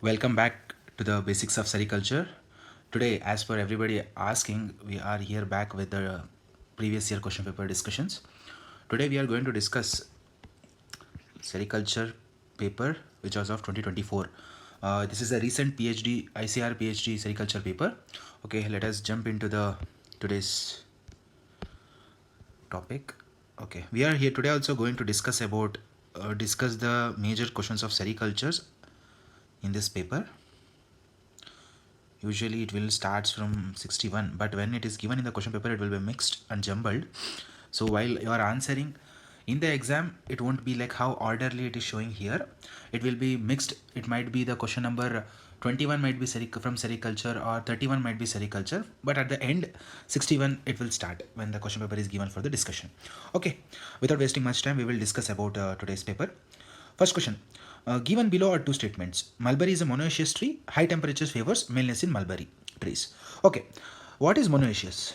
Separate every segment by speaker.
Speaker 1: Welcome back to the basics of sericulture. Today, as per everybody asking, we are here back with the previous year question paper discussions. Today, we are going to discuss sericulture paper, which was of 2024. This is a recent PhD, ICAR PhD sericulture paper. Okay, let us jump into the today's topic. Okay, we are here today also going to discuss the major questions of sericultures in this paper. Usually it will starts from 61, but when it is given in the question paper, it will be mixed and jumbled. So while you are answering in the exam, it won't be like how orderly it is showing here. It will be mixed. It might be the question number 21 might be from sericulture, or 31 might be sericulture, but at the end 61 it will start when the question paper is given for the discussion. Okay, without wasting much time, we will discuss about today's paper. First question. Given below are two statements. Mulberry is a monoecious tree. High temperatures favors maleness in mulberry trees. Okay. What is monoecious?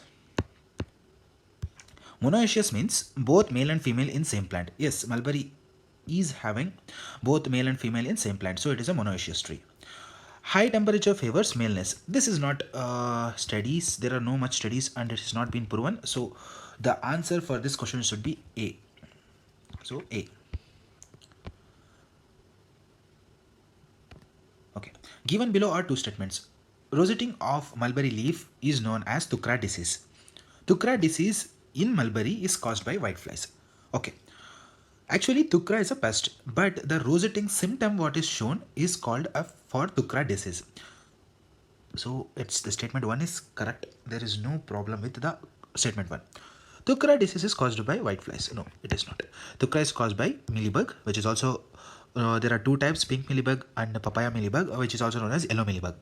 Speaker 1: Monoecious means both male and female in same plant. Yes, mulberry is having both male and female in same plant. So it is a monoecious tree. High temperature favors maleness. This is not studies. There are no much studies and it has not been proven. So the answer for this question should be A. So A. Okay. Given below are two statements. Rosetting of mulberry leaf is known as Thukra disease. Thukra disease in mulberry is caused by whiteflies. Okay. Actually, Thukra is a pest, but the rosetting symptom what is shown is called for Thukra disease. So it's the statement 1 is correct. There is no problem with the statement 1. Thukra disease is caused by whiteflies. No, it is not. Thukra is caused by mealybug, which is also there are two types, pink mealybug and papaya mealybug, which is also known as yellow mealybug.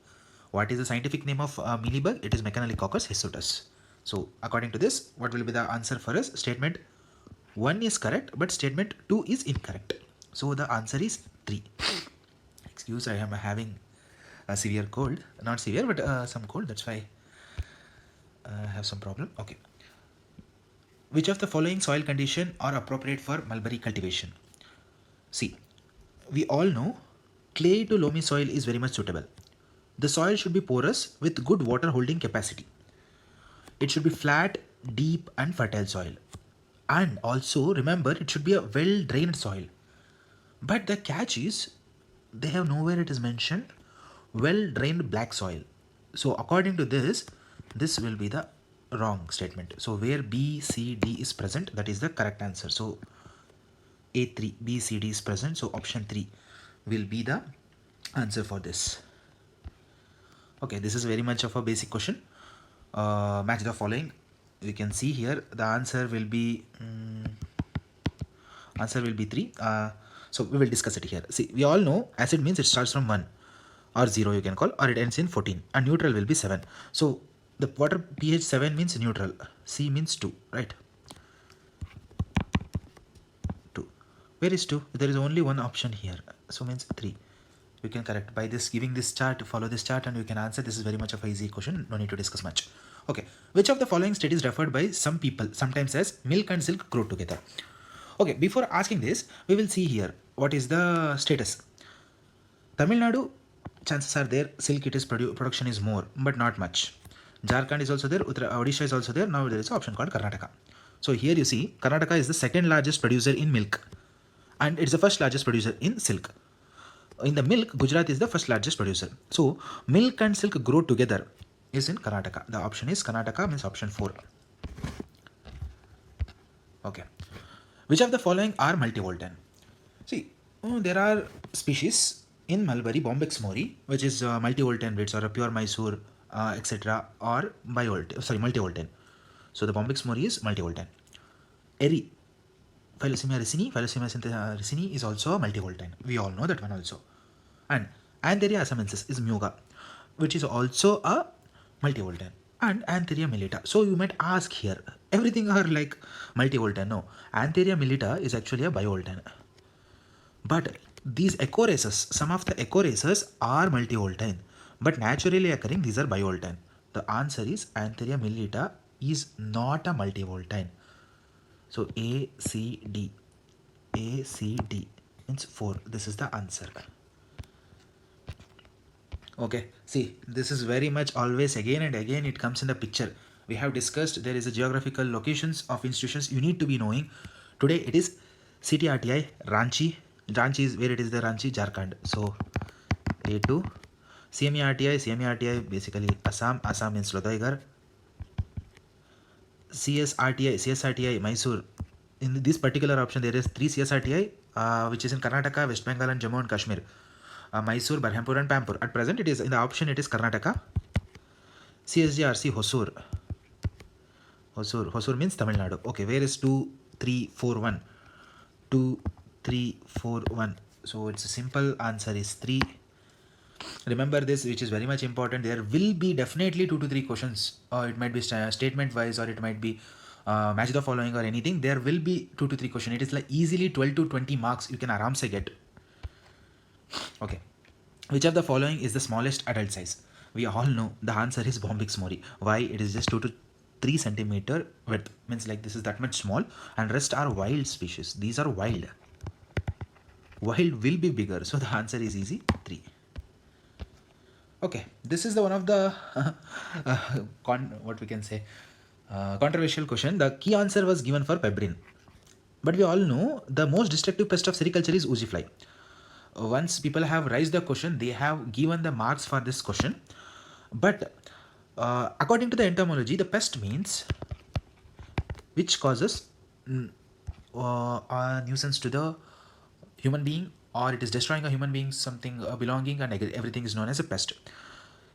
Speaker 1: What is the scientific name of mealybug? It is Mechanococcus hirsutus. So according to this, what will be the answer for us? Statement 1 is correct, but statement 2 is incorrect. So the answer is 3. Excuse, I am having a severe cold. Not severe, but some cold. That's why I have some problem. Okay. Which of the following soil condition are appropriate for mulberry cultivation? See, we all know clay to loamy soil is very much suitable. The soil should be porous with good water holding capacity. It should be flat, deep and fertile soil. And also remember, it should be a well drained soil. But the catch is, they have nowhere it is mentioned well drained black soil. So according to this will be the wrong statement. So where B, C, D is present, that is the correct answer. So A3, B, C, D is present. So option 3 will be the answer for this. Okay, this is very much of a basic question. Match the following. We can see here the answer will be 3. So we will discuss it here. See, we all know acid means it starts from 1 or 0 you can call, or it ends in 14, and neutral will be 7. So the water pH 7 means neutral, C means 2, right? 2. Where is 2? There is only one option here, so means 3. You can correct by this, giving this chart, follow this chart, and you can answer. This is very much of an easy question, no need to discuss much. Okay, which of the following state is referred by some people sometimes as milk and silk grow together? Okay, before asking this, we will see here what is the status. Tamil Nadu, chances are there, silk it is production is more, but not much. Jharkhand is also there, Odisha is also there. Now there is an option called Karnataka. So here you see Karnataka is the second largest producer in milk, and it's the first largest producer in silk. In the milk, Gujarat is the first largest producer. So milk and silk grow together is in Karnataka. The option is Karnataka, means option 4. Okay. Which of the following are multivoltan? See, there are species in mulberry, Bombyx mori, which is multivoltan breeds, or a pure Mysore, etc., or multivoltan. So the Bombyx mori is multivoltan. Eri, Philosemia ricini is also a multivoltan. We all know that one also. And Antheria asamensis is Muga, which is also a multivoltan. And Antheria millita. So you might ask here, everything are like multivoltan. No, Antheria millita is actually a bivoltan. But these echoraces, some of the echoraces are multivoltan, but naturally occurring, these are bivoltan. The answer is Antheria millita is not a multivoltan. So A, C, D. A, C, D means 4. This is the answer. Okay, see, this is very much always again and again it comes in the picture. We have discussed there is a geographical locations of institutions you need to be knowing. Today it is CTRTI Ranchi. Ranchi is where it is the Ranchi, Jharkhand. So A2 CMERTI basically Assam. Assam means Lodaigar. CSRTI Mysore. In this particular option there is 3 CSRTI which is in Karnataka, West Bengal and Jammu and Kashmir. Mysore, Berhampur and Pampur. At present it is in the option it is Karnataka. CSGRC Hosur. Hosur means Tamil Nadu. Okay, where is 2, 3, 4, 1? 2, 3, 4, 1. So it's a simple answer is 3. Remember this, which is very much important. There will be definitely 2 to 3 questions, or it might be statement wise, or it might be match the following or anything. There will be 2 to 3 questions. It is like easily 12 to 20 marks you can aram se get. Okay. Which of the following is the smallest adult size? We all know the answer is Bombyx mori. Why? It is just 2 to 3 centimeter width. Means like this is that much small, and rest are wild species. These are wild. Wild will be bigger. So the answer is easy 3. Okay, this is the one of the what we can say controversial question. The key answer was given for pebrin, but we all know the most destructive pest of sericulture is oozy fly. Once people have raised the question, they have given the marks for this question, but according to the entomology, the pest means which causes a nuisance to the human being, or it is destroying a human being, something belonging, and everything is known as a pest.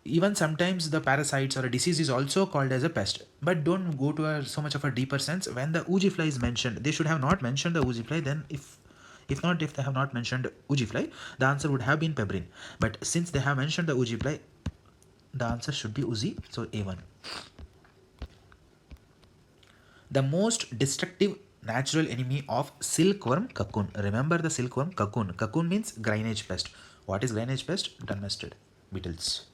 Speaker 1: Even sometimes the parasites or a disease is also called as a pest, but don't go to so much of a deeper sense. When the oogy fly is mentioned, they should have not mentioned the oozy fly. Then if they have not mentioned oogy fly, the answer would have been pebrin. But since they have mentioned the oogy fly, the answer should be oozy. So A1. The most destructive natural enemy of silkworm cocoon. Remember the silkworm cocoon. Cocoon means grainage pest. What is grainage pest? Domestic beetles.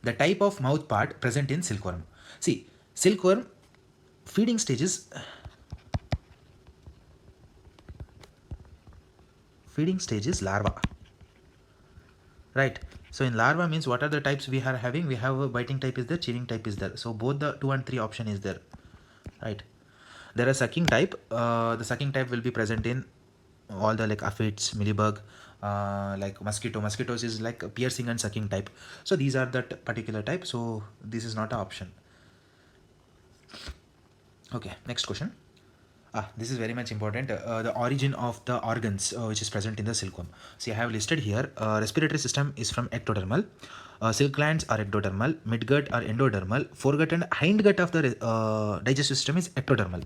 Speaker 1: The type of mouth part present in silkworm. See, silkworm feeding stages larva, right? So in larva means what are the types we are having? We have a biting type is there, chewing type is there. So both the 2 and 3 option is there, right? There are sucking type. The sucking type will be present in all the like aphids, millibug, like mosquitoes is like piercing and sucking type. So these are that particular type. So this is not an option. Okay, next question. This is very much important. The origin of the organs which is present in the silkworm. See, I have listed here. Respiratory system is from ectodermal. Silk glands are ectodermal. Midgut are endodermal. Foregut and hindgut of the digestive system is ectodermal.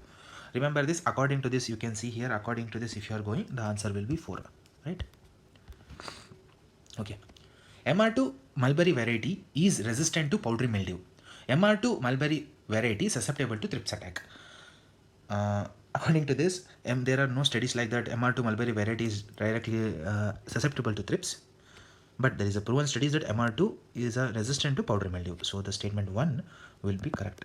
Speaker 1: Remember this. According to this, you can see here. According to this, if you are going, the answer will be 4. Right? Okay. MR2 mulberry variety is resistant to powdery mildew. MR2 mulberry variety is susceptible to thrips attack. According to this, there are no studies like that MR2 mulberry variety is directly susceptible to thrips, but there is a proven studies that MR2 is resistant to powdery mildew. So the statement 1 will be correct.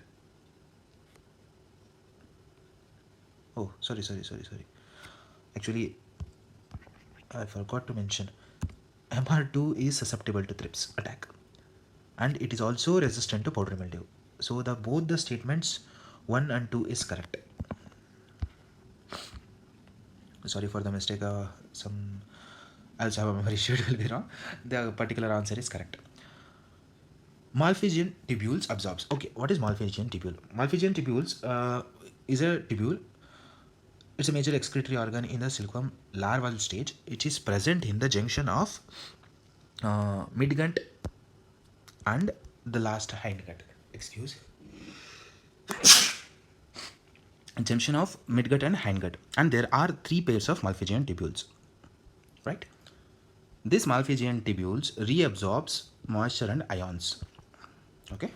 Speaker 1: Oh, sorry. Actually, I forgot to mention MR2 is susceptible to thrips attack, and it is also resistant to powdery mildew. So both the statements 1 and 2 is correct. Sorry for the mistake. Some I also have a memory issue. It will be wrong. The particular answer is correct. Malpighian tubules absorbs. Okay, what is Malpighian tubule? Malpighian tubules is a tubule. It's a major excretory organ in the silkworm larval stage. It is present in the junction of midgut and the last hindgut. Excuse. Junction of midgut and hindgut, and there are 3 pairs of Malpighian tubules. Right? This Malpighian tubules reabsorbs moisture and ions. Okay,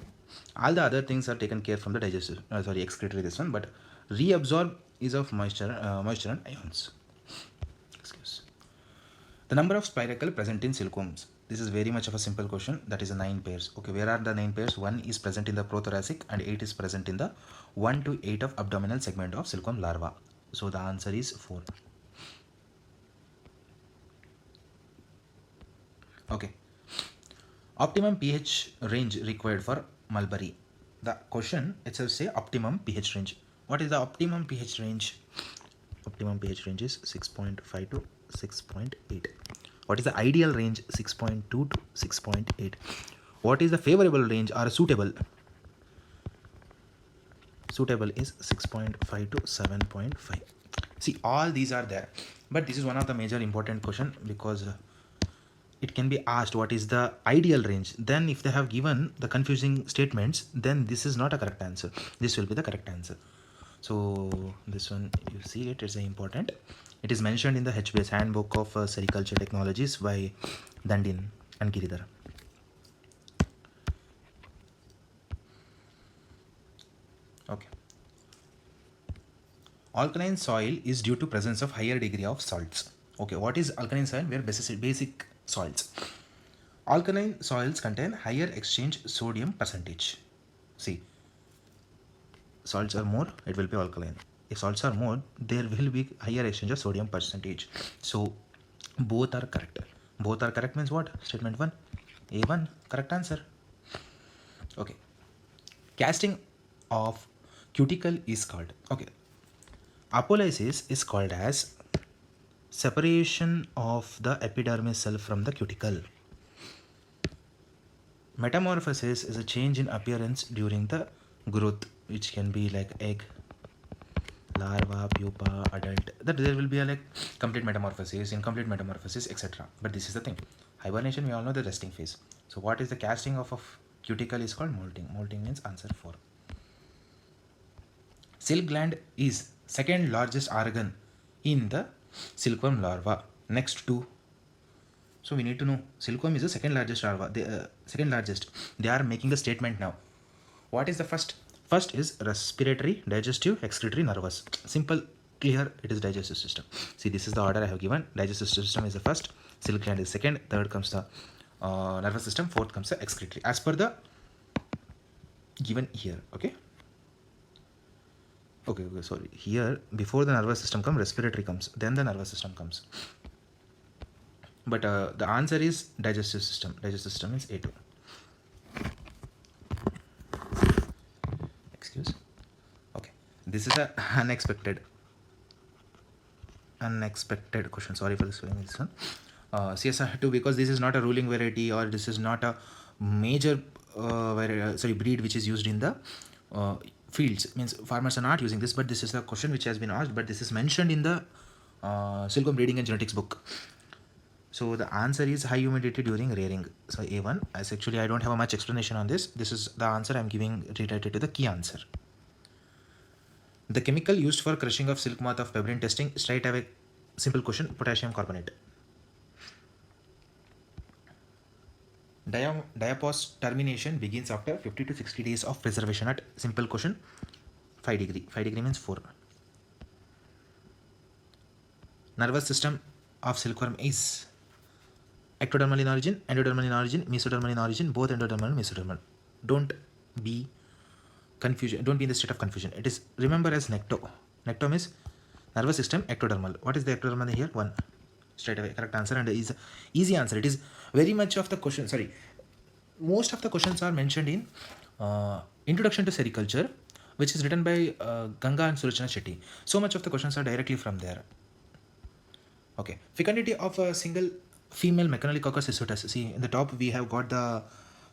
Speaker 1: all the other things are taken care from the digestive excretory this one, but reabsorb is of moisture and ions. Excuse. The number of spiracle present in silkworms. This is very much of a simple question. That is 9 pairs. Okay, where are the 9 pairs? 1 is present in the prothoracic and 8 is present in the 1 to 8 of abdominal segment of silkworm larva. So the answer is 4. Okay, Optimum pH range required for mulberry. The question itself say optimum pH range. What is the optimum pH range? Optimum pH range is 6.5 to 6.8. What is the ideal range? 6.2 to 6.8. What is the favorable range or suitable? Suitable is 6.5 to 7.5. See, all these are there, but this is one of the major important question because it can be asked what is the ideal range. Then if they have given the confusing statements, then this is not a correct answer. This will be the correct answer. So this one, you see it is important. It is mentioned in the HBS handbook of Sericulture technologies by Dandin and Giridhar. Okay. Alkaline soil is due to presence of higher degree of salts. Okay, what is alkaline soil? Where basic salts. Alkaline soils contain higher exchange sodium percentage. See, salts are more, it will be alkaline. If salts are more, there will be higher exchange of sodium percentage. So both are correct. Both are correct means what? Statement 1, A1, correct answer. Okay. Casting of cuticle is called. Okay. Apolysis is called as separation of the epidermis cell from the cuticle. Metamorphosis is a change in appearance during the growth, which can be like egg, larva, pupa, adult. That there will be a like complete metamorphosis, incomplete metamorphosis, etc. But this is the thing. Hibernation, we all know the resting phase. So what is the casting of cuticle is called molting. Molting means answer 4. Silk gland is second largest organ in the silkworm larva, next to. So we need to know silkworm is the second largest larva. Second largest. They are making the statement now. What is the first? First is respiratory, digestive, excretory, nervous. Simple, clear. It is digestive system. See, this is the order I have given. Digestive system is the first. Silk gland is second. Third comes the nervous system. Fourth comes the excretory. As per the given here. Okay. Okay, sorry. Here, before the nervous system comes, respiratory comes, then the nervous system comes. But the answer is digestive system. Digestive system is A2. Excuse. Okay, this is a unexpected question. Sorry for this one. CSR2, because this is not a ruling variety or this is not a major breed which is used in the fields. Means farmers are not using this, but this is a question which has been asked, but this is mentioned in the silkworm breeding and genetics book. So the answer is high humidity during rearing. So A1. As actually I don't have much explanation on this. This is the answer I'm giving related to the key answer. The chemical used for crushing of silk moth of pebrine testing. Straight away, simple question. Potassium carbonate. Diapause termination begins after 50 to 60 days of preservation at simple question 5 degree. 5 degree means 4. Nervous system of silkworm is ectodermal in origin, endodermal in origin, mesodermal in origin, both endodermal and mesodermal. Don't be confusion. Don't be in the state of confusion. It is, remember as necto. Necto means nervous system ectodermal. What is the ectodermal here? 1. Straight away, correct answer, and is easy answer. It is very much of the question. Sorry, most of the questions are mentioned in Introduction to Sericulture, which is written by Ganga and Sulochana Shetty. So much of the questions are directly from there. Okay, fecundity of a single female Mechanococcus histotus. See, in the top we have got the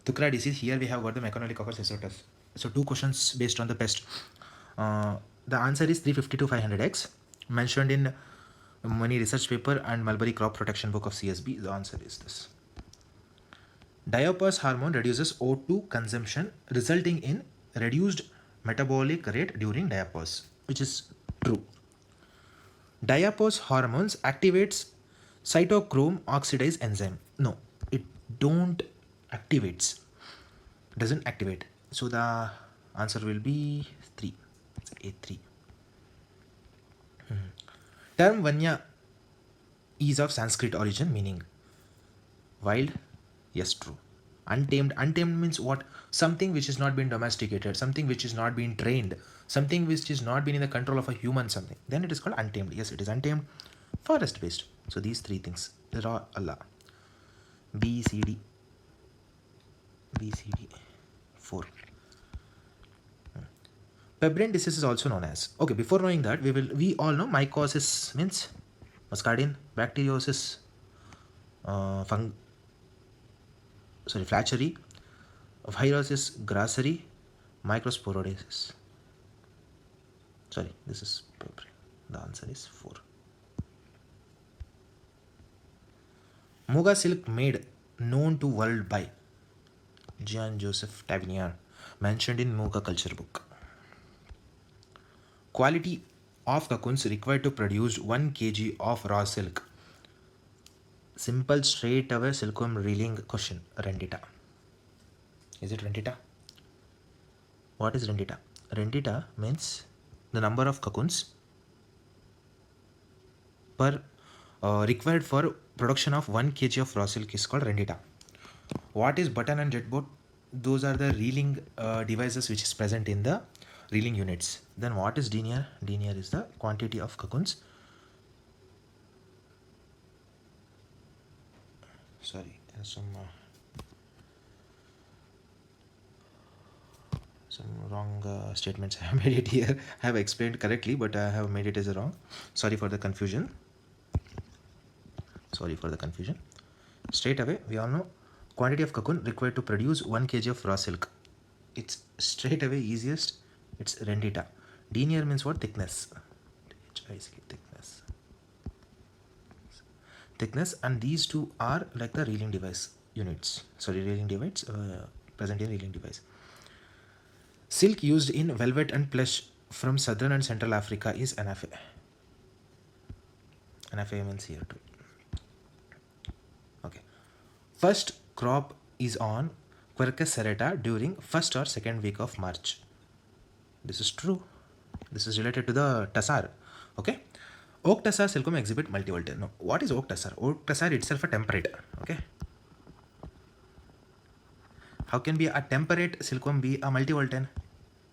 Speaker 1: Thukra disease. Here we have got the Mechanococcus histotus. So 2 questions based on the pest. The answer is 350 to 500x, mentioned in many research paper and Mulberry crop protection book of CSB. The answer is this. Diapause hormone reduces O2 consumption, resulting in reduced metabolic rate during diapause, which is true. Diapause hormones activates cytochrome oxidase enzyme. No, it doesn't activate. So the answer will be 3. It's A3. Term Vanya is of Sanskrit origin, meaning wild. Yes, true. Untamed. Untamed means what? Something which is not been domesticated, something which is not been trained, something which is not been in the control of a human, something. Then it is called untamed. Yes, it is untamed. Forest based. So these 3 things. There are Allah. B, C, D. B, C, D, 4. Pebrine disease is also known as. Okay, before knowing that, we all know mycosis means muscardine, bacteriosis, Flatchery, viruses, grassery, microsporosis. Sorry, this is pebrine. The answer is 4. Muga silk made known to world by Jean Joseph Tavernier, mentioned in Muga culture book. Quality of cocoons required to produce 1 kg of raw silk. Simple straight away silkworm reeling question. Rendita. Is it rendita? What is rendita? Rendita means the number of cocoons per required for production of 1 kg of raw silk is called rendita. What is button and jet boat? Those are the reeling devices which is present in the reeling units. Then what is denier? Denier is the quantity of cocoons. Sorry, some wrong statements I have made it here. I have explained correctly, but I have made it as a wrong. Sorry for the confusion. Straight away, we all know quantity of cocoon required to produce 1 kg of raw silk. It's straight away easiest. It's rendita. Denier means what? Thickness. Thickness, and these two are like the reeling device units. Sorry, reeling device present in reeling device. Silk used in velvet and plush from southern and central Africa is anafe. Anafe means here too. Okay. First crop is on Quercus serrata during first or second week of March. This is true. This is related to the tassar. Okay. Oak tassar silkworm exhibit multivoltine. Now, what is oak tassar? Oak tassar itself a temperate. Okay. How can be a temperate silkworm be a multivoltine?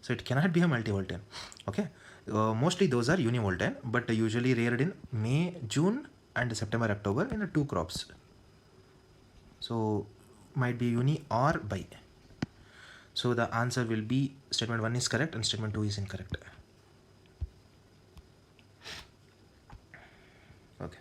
Speaker 1: So it cannot be a multivoltine. Okay. Mostly those are univoltine, but usually reared in May, June, and September, October in 2 crops. So might be uni or bi. So the answer will be statement 1 is correct and statement 2 is incorrect. Okay.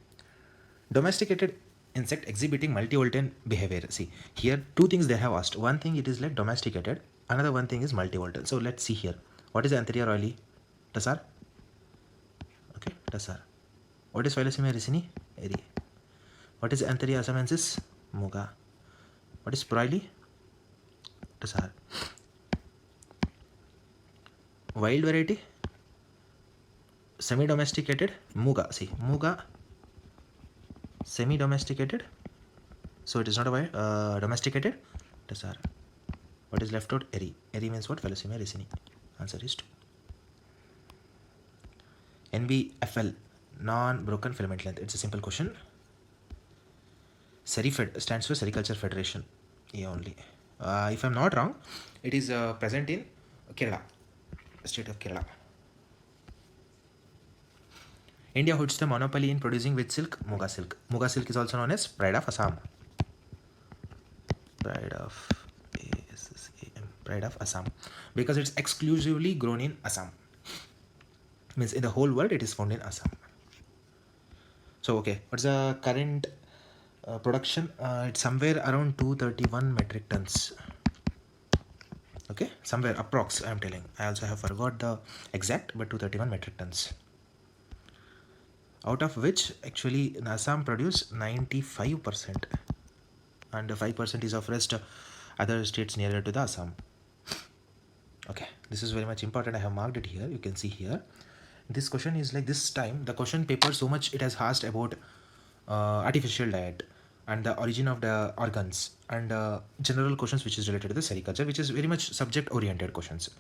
Speaker 1: Domesticated insect exhibiting multivoltine behavior. See, here 2 things they have asked. One thing it is like domesticated, another one thing is multivoltine. So let's see here. What is Antheria royale? Tassar. Okay, tassar. What is Philosemia ricini? Eri. What is Antheria assamensis? Muga. What is Proili? Tassar. Wild variety? Semi-domesticated? Muga. See, Muga. Semi-domesticated. So it is not a wild. Domesticated? Tassar. What is left out? Eri. Eri means what? Philosemia ricini. Answer is 2. NBFL. Non-broken filament length. It's a simple question. Serifed stands for Sericulture Federation. Yeah, only. If I'm not wrong, it is present in Kerala, state of Kerala. India holds the monopoly in producing which silk? Muga silk. Muga silk is also known as Pride of Assam. Pride of Assam. Because it's exclusively grown in Assam. Means in the whole world it is found in Assam. So okay, what's the current production? It's somewhere around 231 metric tons. Okay, somewhere approx I am telling. I also have forgot the exact, but 231 metric tons. Out of which actually Assam produce 95% and 5% is of rest other states nearer to the Assam. Okay, this is very much important. I have marked it here. You can see here. This question is like this time the question paper so much it has asked about artificial diet and the origin of the organs and general questions which is related to the sericulture, which is very much subject oriented questions.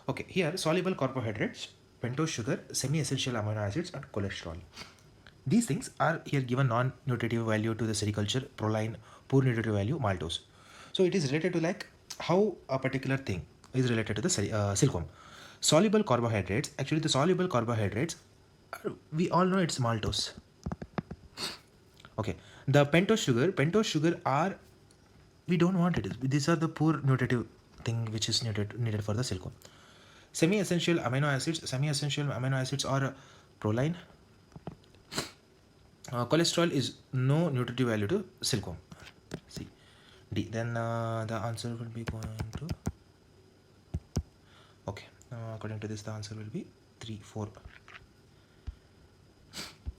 Speaker 1: Okay, here soluble carbohydrates, pentose sugar, semi-essential amino acids and cholesterol. These things are here given non-nutritive value to the sericulture, proline, poor nutritive value, maltose. So it is related to like how a particular thing is related to the silkworm. Soluble carbohydrates, actually the soluble carbohydrates, we all know it's maltose. Okay, the pentose sugar are We don't want it. These are the poor nutritive thing which is needed for the silkworm. Semi-essential amino acids. Semi-essential amino acids are proline. Cholesterol is no nutritive value to silkworm. See, D. Then the answer will be going to. Okay. According to this, the answer will be 3, 4.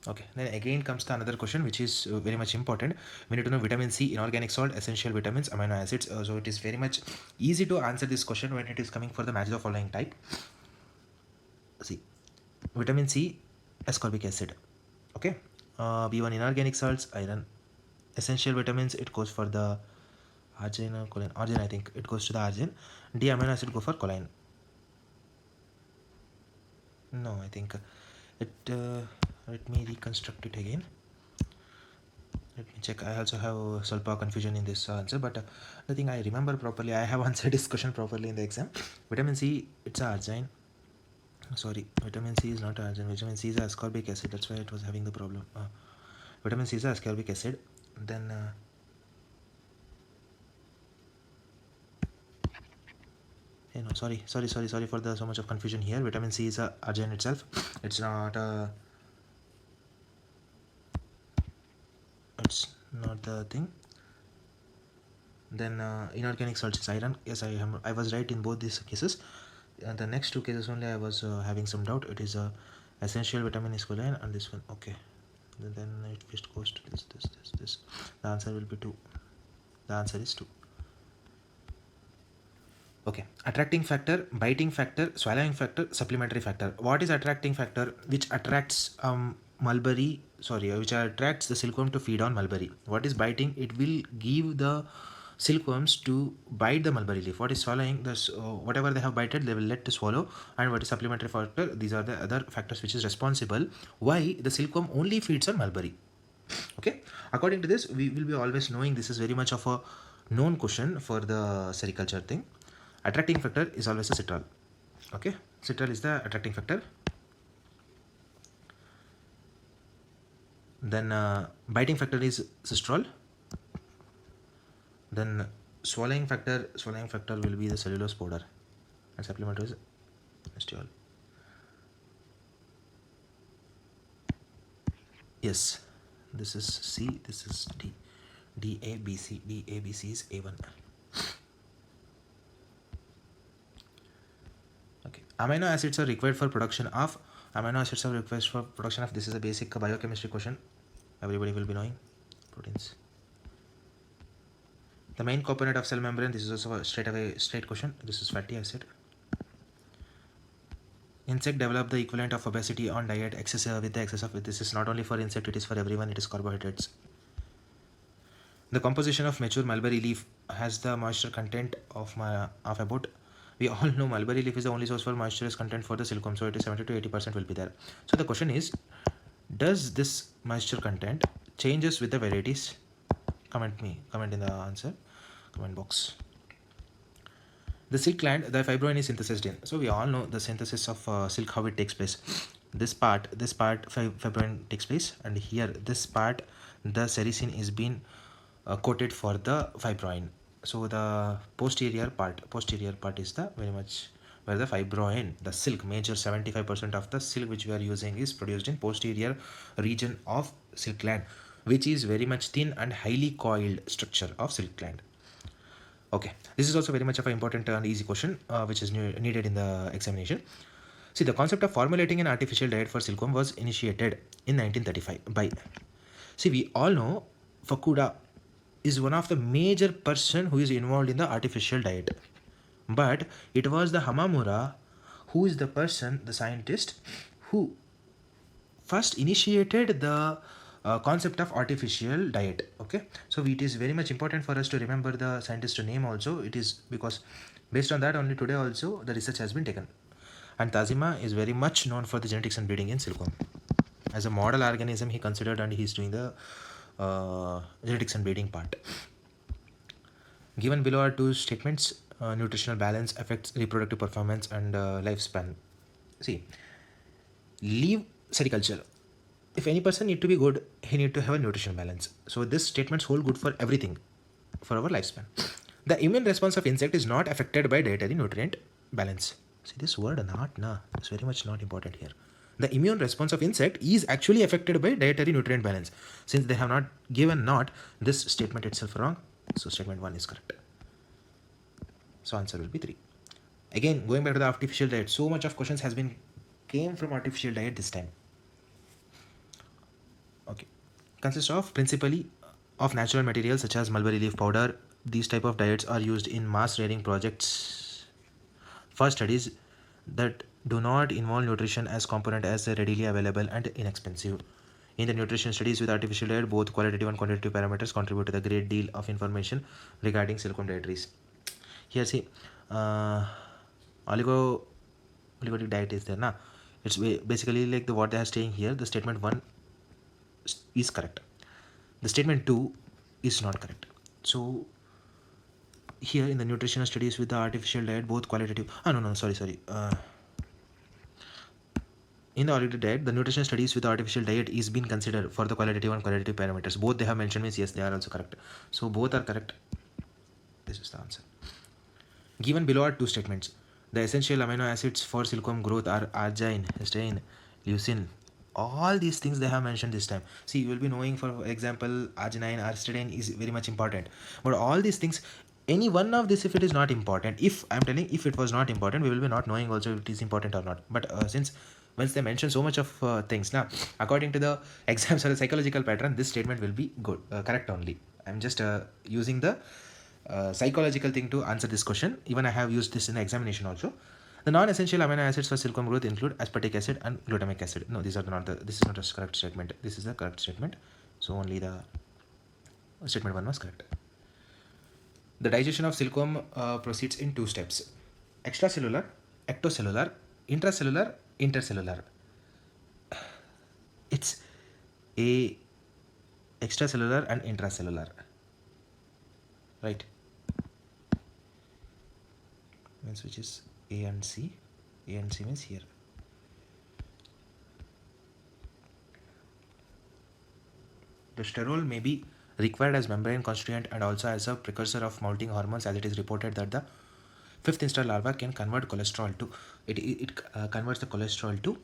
Speaker 1: Okay, then again comes the another question which is very much important. We need to know vitamin C, inorganic salt, essential vitamins, amino acids. So it is very much easy to answer this question when it is coming for the match the following type. See, vitamin C, ascorbic acid. Okay, B1 inorganic salts, iron. Essential vitamins, it goes for the argine or choline. Argine, I think it goes to the argine. D amino acid go for choline. No, I think it. Let me reconstruct it again. Let me check. I also have ಸ್ವಲ್ಪ confusion in this answer, but the thing I remember properly, I have answered this question properly in the exam. Vitamin C, it's argine. Sorry, vitamin C is not argine. Vitamin C is ascorbic acid. That's why it was having the problem. Vitamin C is ascorbic acid. Then no, sorry for the so much of confusion here. Vitamin C is argine itself. It's not it's not the thing. Then inorganic salts is iron. Yes, I was right in both these cases. The next two cases only I was having some doubt. It is essential vitamin is choline and this one. Okay, then it just goes to this. The answer will be 2. The answer is 2. Okay, attracting factor, biting factor, swallowing factor, supplementary factor. What is attracting factor? Which attracts mulberry, which attracts the silkworm to feed on mulberry. What is biting? It will give the silkworms to bite the mulberry leaf. What is swallowing? This whatever they have bited, they will let to swallow. And what is supplementary factor? These are the other factors which is responsible why the silkworm only feeds on mulberry. Okay, according to this, we will be always knowing this is very much of a known question for the sericulture thing. Attracting factor is always a citral. Okay, citral is the attracting factor. Then biting factor is cistrol. Then swallowing factor will be the cellulose powder, and supplementary is mestiol. Yes, this is C, this is D. D A B C is A1. Okay, amino acids are required for production of. This is a basic biochemistry question. Everybody will be knowing. Proteins. The main component of cell membrane. This is also a straight question. This is fatty acid. Insect develop the equivalent of obesity on diet with the excess of. This is not only for insect, it is for everyone. It is carbohydrates. The composition of mature mulberry leaf has the moisture content of about. We all know mulberry leaf is the only source for moisture content for the silkworm, so it is 70 to 80% will be there. So the question is, does this moisture content changes with the varieties? Comment in the answer comment box. The silk gland, the fibroin is synthesized in. So we all know the synthesis of silk, how it takes place. This part fibroin takes place, and here this part the sericin is being coated for the fibroin. So the posterior part is the very much where the fibroin, the silk, major 75% of the silk which we are using is produced in posterior region of silk gland, which is very much thin and highly coiled structure of silk gland. Okay, this is also very much of an important and easy question which is needed in the examination. See, the concept of formulating an artificial diet for silkworm was initiated in 1935 by. See, we all know Fukuda is one of the major person who is involved in the artificial diet, but it was the Hamamura who is the person, the scientist, who first initiated the concept of artificial diet. Okay, so it is very much important for us to remember the scientist name also. It is because based on that only today also the research has been taken. And Tazima is very much known for the genetics and breeding in silkworm. As a model organism he considered, and he is doing the genetics and breeding part. Given below are two statements. Nutritional balance affects reproductive performance and lifespan. See, leave sericulture. If any person need to be good, he need to have a nutritional balance. So this statements hold good for everything. for our lifespan. The immune response of insect is not affected by dietary nutrient balance. See this word not na, it's very much not important here. The immune response of insect is actually affected by dietary nutrient balance. Since they have not given not, this statement itself wrong. So statement 1 is correct. So answer will be 3. Again, going back to the artificial diet, so much of questions has been came from artificial diet this time. Okay, consists of principally of natural materials such as mulberry leaf powder. These type of diets are used in mass rearing projects for studies that do not involve nutrition as component as readily available and inexpensive. In the nutrition studies with artificial diet, both qualitative and quantitative parameters contribute to the great deal of information regarding silkworm dietaries. Here see, oligotic diet is there na. It's basically like the what they are saying here. The statement 1 is correct. The statement 2 is not correct. So here in the nutritional studies with the artificial diet, both qualitative. Sorry. In the oligotic diet, the nutritional studies with the artificial diet is being considered for the qualitative and qualitative parameters. Both they have mentioned means yes, they are also correct. So both are correct. This is the answer. Given below are two statements. The essential amino acids for silkworm growth are arginine, histidine, leucine. All these things they have mentioned this time. See, you will be knowing, for example, arginine, histidine is very much important. But all these things, any one of this, if it is not important, if I'm telling, if it was not important, we will be not knowing also if it is important or not. But since once they mention so much of things, now according to the exams or the psychological pattern, this statement will be good, correct only. I'm just using the psychological thing to answer this question. Even I have used this in the examination also. The non-essential amino acids for silkworm growth include aspartic acid and glutamic acid. No, these are not the. This is not a correct statement. This is the correct statement. So only the statement 1 was correct. The digestion of silkworm proceeds in 2 steps: extracellular, ectocellular, intracellular, intercellular. It's a extracellular and intracellular, right? Means which is A and C. A and C means here. The sterol may be required as membrane constituent and also as a precursor of molting hormones, as it is reported that the 5th instar larva can convert cholesterol to it converts the cholesterol to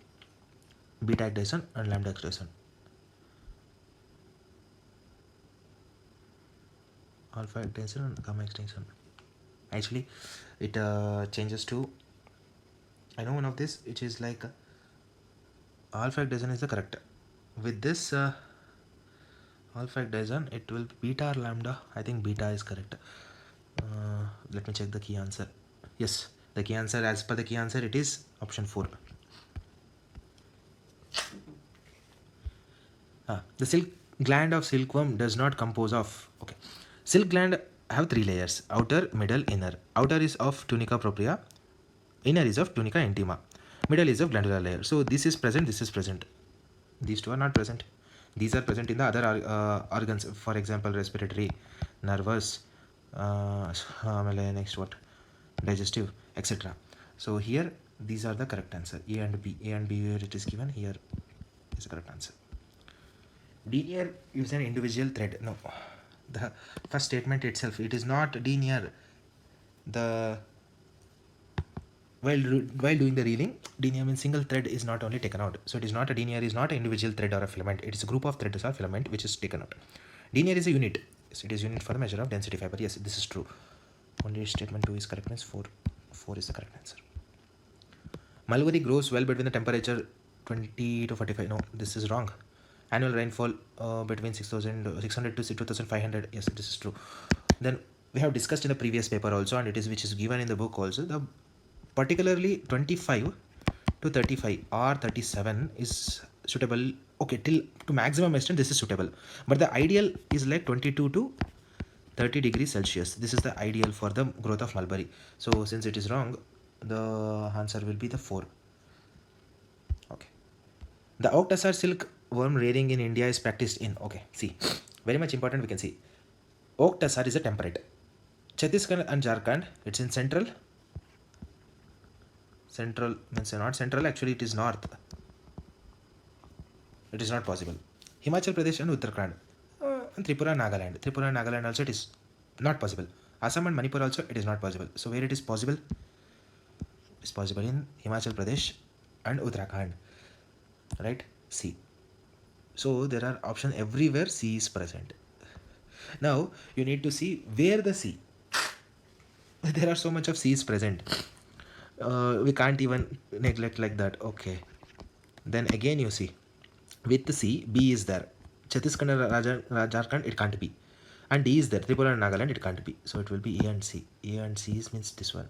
Speaker 1: beta hydrogen and lambda hydrogen. Alpha hydrogen and gamma hydrogen. Actually, it changes to, I know one of this, which is like alpha hydrogen is the correct. With this alpha hydrogen, it will be beta or lambda. I think beta is correct. Let me check the key answer. Yes, the key answer, as per the key answer, it is option 4. The silk gland of silkworm does not compose of, okay, silk gland have 3 layers: outer, middle, inner. Outer is of tunica propria, inner is of tunica intima, middle is of glandular layer. So this is present, this is present. These two are not present. These are present in the other organs, for example, respiratory, nervous, next what, digestive, etc. So here these are the correct answer. A and B. A and B where it is given, here is the correct answer. Denier is an individual thread. No, the first statement itself, it is not denier. The while doing the reeling, denier means single thread is not only taken out. So it is not a denier, is not an individual thread or a filament. It is a group of threads or filament which is taken out. Denier is a unit. Yes, it is unit for the measure of density fiber. Yes, this is true. Only statement 2 is correct, means 4 is the correct answer. Mulberry grows well between the temperature 20 to 45. No, this is wrong. Annual rainfall between 600 to 2500. Yes, this is true. Then we have discussed in the previous paper also, and it is which is given in the book also. The particularly 25 to 35 or 37 is suitable. Okay, till to maximum extent this is suitable, but the ideal is like 22 to 30 degrees Celsius. This is the ideal for the growth of mulberry. So since it is wrong, the answer will be the 4. Okay. The oak tussar silk worm rearing in India is practiced in, okay, see, very much important. We can see oak tussar is a temperate. Chhattisgarh and Jharkhand, it's in central means not central, actually it is north. It is not possible. Himachal Pradesh and Uttarakhand, and Tripura and Nagaland also it is Not possible. Assam and Manipur also it is not possible. So where it is possible? It's possible in Himachal Pradesh and Uttarakhand, right? C. So there are options everywhere C is present. Now you need to see where the C. There are so much of C's present. We can't even neglect like that. Okay. Then again you see with the C, B is there. Chhattisgarh and Jharkhand it can't be. And D is there. Tripura and Nagaland it can't be. So it will be A and C. A and C means this one.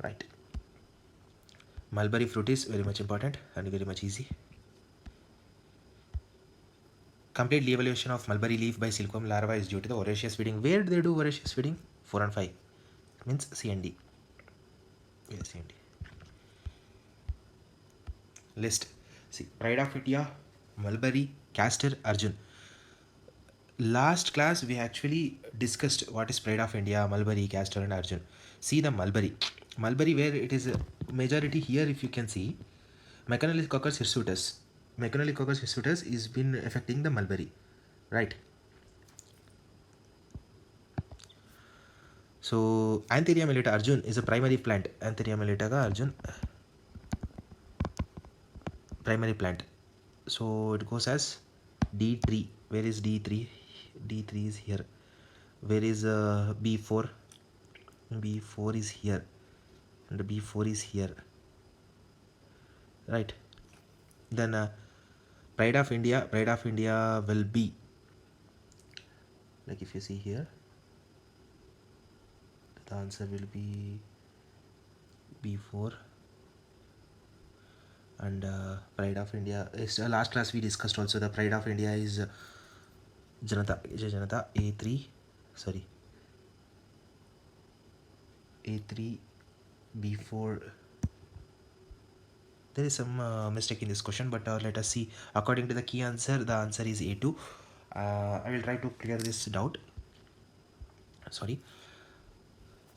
Speaker 1: Right. Mulberry fruit is very much important and very much easy. Complete evaluation of mulberry leaf by silkworm larva is due to the voracious feeding. Where do they do voracious feeding? 4 and 5. Means C and D. Yes, C and D. List. See, Pride of India, Mulberry, Castor, Arjun. Last class we actually discussed what is Pride of India, Mulberry, Castor and Arjun. See the Mulberry. Mulberry where it is a majority here if you can see. Mechanococcus hirsutus. Mechanococcus hirsutus is been affecting the Mulberry. Right. So Antheria mellita Arjun is a primary plant. Antheria mellita ka Arjun primary plant. So it goes as D3. Where is D3? D3 is here. Where is B4? B4 is here. And B4 is here. Right. Then Pride of India will be, like if you see here, the answer will be B4. And Pride of India is last class we discussed also the Pride of India is Janata A3, sorry, A3 B4. There is some mistake in this question, but let us see. According to the key answer, the answer is A2. I will try to clear this doubt. Sorry.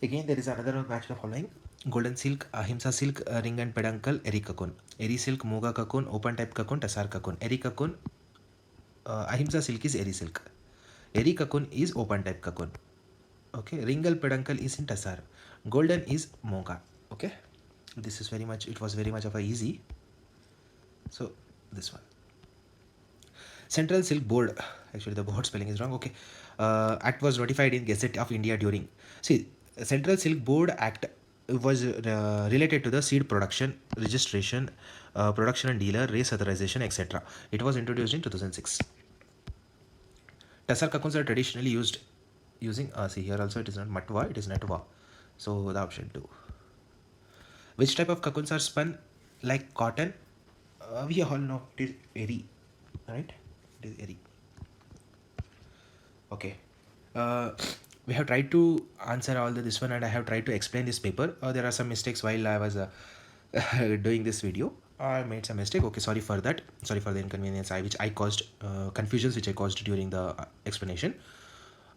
Speaker 1: Again, there is another match of following: golden silk, ahimsa silk, ring and peduncle, eri cocoon. Eri silk, moga cocoon, open type cocoon, tassar cocoon. Eri cocoon, ahimsa silk is eri silk. Eri cocoon is open type cocoon. Okay, ringle peduncle is in tassar. Golden is moga. Okay, this is very much, it was very much of a easy. So this one. Central Silk Board, actually the board spelling is wrong. Okay, Act was notified in Gazette of India during. See, Central Silk Board Act was related to the seed production, registration, production and dealer, race authorization, etc. It was introduced in 2006. Tassar cocoons are traditionally used using, see here also it is not matwa, it is natwa. So the option 2. Which type of cocoons are spun like cotton? We all know it is eri, right? It is eri. Okay. We have tried to answer all this one and I have tried to explain this paper. There are some mistakes while I was doing this video. I made some mistake. Okay, sorry for that. Sorry for the inconvenience which I caused, confusions which I caused during the explanation.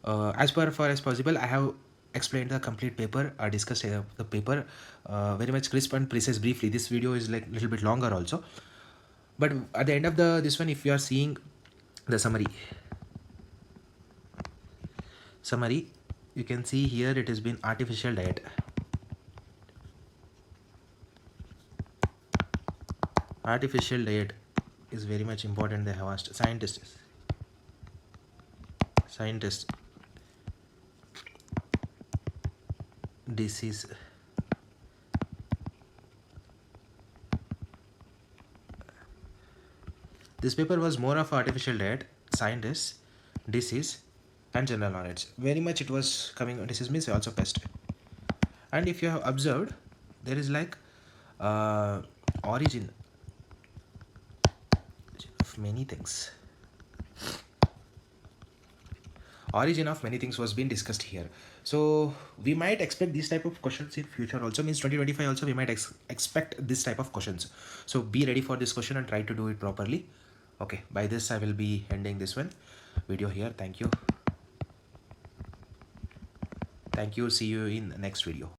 Speaker 1: As far as possible, I have explained the complete paper. I discussed the paper very much crisp and precise briefly. This video is like a little bit longer also. But at the end of this one, if you are seeing the summary, you can see here it has been artificial diet. Artificial diet is very much important. They have asked scientists. Disease. This paper was more of artificial diet, scientists, disease, and general knowledge. Very much it was coming. Disease means also pest. And if you have observed, there is like origin of many things. Origin of many things was being discussed here. So we might expect this type of questions in future also. Means 2025 also we might expect this type of questions. So be ready for this question and try to do it properly. Okay, by this I will be ending this one video here. Thank you. See you in the next video.